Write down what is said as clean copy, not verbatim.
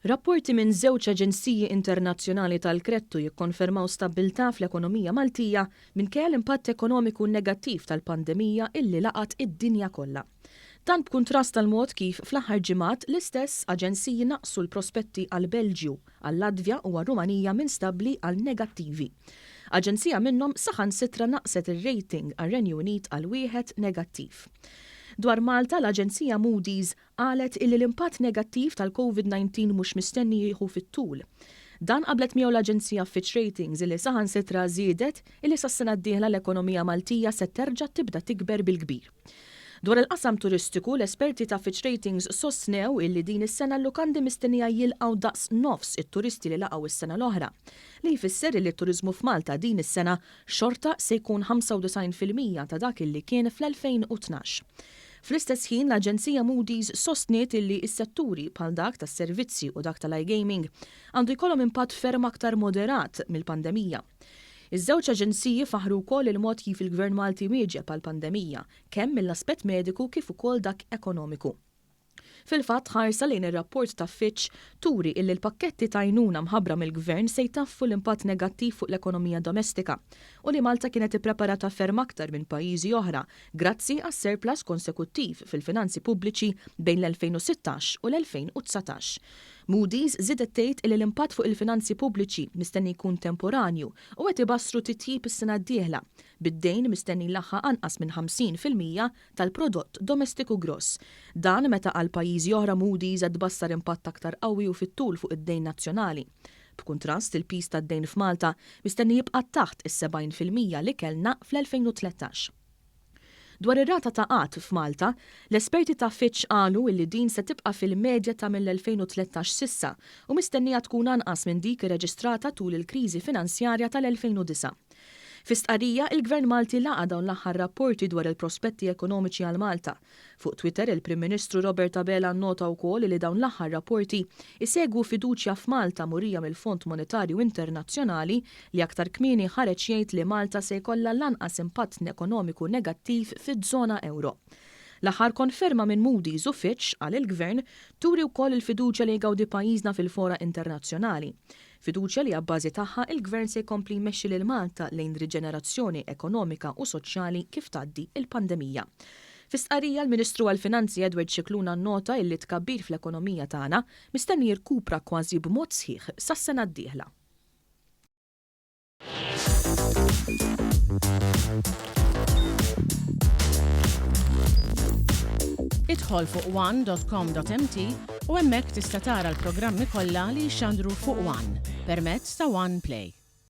Rapporti minn żewġ aġenziji internazzjonali tal-kreditu jikkonfermaw stabbiltà fl-ekonomija Maltija minkejja l-impatt ekonomiku negattiv tal-pandemija illi laqat id-dinja kollha. Dan b'kuntrast tal-mod kif fl-aħħar ġimgħat l-istess aġenziji naqsu l-prospetti għall-Belġju, għall-Latvja u għar-Rumanija minn stabbli għal negattivi. Aġenzija minnhom saħansitra naqset ir-rating għar-Renju Unit għal wieħed negattiv. Dwar Malta, l-Aġenzija MOODY'S qalet illi l-impatt negattiv tal-COVID-19 mhux mistenni jieħu fit-tul. Dan qablet miegħu l-Aġenzija Fitch Ratings illi saħansitra żiedet illi sas-sena d-dieħla l-ekonomija Maltija se terġa' tibda tikber bil-kbir. Dwar il-qasam turistiku, l-esperti ta' Fitch Ratings sostnew illi din is-sena l-lukandi mistennija jilqgħu daqs nofs it-turisti li laqgħu is-sena l-oħra, li jfisser li t-turiżmu f'Malta din is-sena xorta se jkun 95% ta' dak illi kien fl-2012. Fl-istess ħin, l-Aġenzija MOODY'S sostniet illi s-setturi bħal dak tas-servizzi u dak tal-iGaming għandu jkollhom impatt ferm aktar moderat mill-pandemija. Iż-żewġ aġenziji faħru wkoll il-mod kif il-Gvern Malti wieġeb għall-pandemija, kemm mill-aspett mediku kif ukoll dak ekonomiku. Fil-fatt ħarsa lejn ir-rapport ta' Fitch turi illi l-pakketti ta' għajnuna mħabbra mill-Gvern se jtaffu l-impatt negattiv fuq l-ekonomija domestika u li Malta kienet ippreparata ferm aktar minn pajjiżi oħra grazzi għas-surplus konsekuttiv fil-finanzi pubbliċi bejn l-2016 u l-2019. MOODY'S żiedet tgħid li l-impatt fuq il-finanzi pubbliċi mistenni jkun temporanju u qed ibassru titjib is-sena d-dieħla, bid-dejn mistenni laħħa anqas minn 50% tal-prodott domestiku gross. Dan meta għal pajjiżi oħra MOODY'S qed tbassar impatt aktar qawwi u fit-tul fuq id-dejn nazzjonali. B'kuntrast, il-pis tad-dejn f'Malta mistenni jibqa' taħt is-70% li kellna fl-2013. Dwar ir-rata ta' qatt f'Malta, l-esperti ta' Fitch qalu illi din se tibqa' fil-medja ta' mill-2013 sissa u mistennija tkun anqas minn dik irreġistrata tul il-kriżi finanzjarja tal-2009. Fis-stqarrija, il-Gvern Malti laqa dawn l-aħħar rapporti dwar il-prospetti ekonomiċi għal Malta. Fuq Twitter, il-Prim Ministru Robert Abela nnota wkoll li dawn l-aħħar rapporti isegwu fiduċja f'Malta murija mill-Fond Monetarju Internazzjonali li aktar kmieni ħareġ jgħid li Malta se jkollha l-anqas impatt ekonomiku negattiv fiż-żona euro. L-aħħar konferma minn MOODY'S u Fitch għal il-Gvern turi wkoll il-fiduċja li jgawdi pajjiżna fil-fora internazzjonali. Fiduċja li għabbażi tagħha il-Gvern se jkompli jmexxi lil Malta lejn riġenerazzjoni ekonomika u soċjali kif tgħaddi il-pandemija. Fis-stqarrija l-Ministru għall-Finanzi Edward Scicluna nnota illi tkabbir fl-ekonomija tagħna mistenni jirkupra kważi b'mod sħiħ sas-sena d-dieħla. Idħol fuq one.com.mt u hemmhekk tista' tara l-programmi kollha li jxandru fuq One permezz ta' One Play.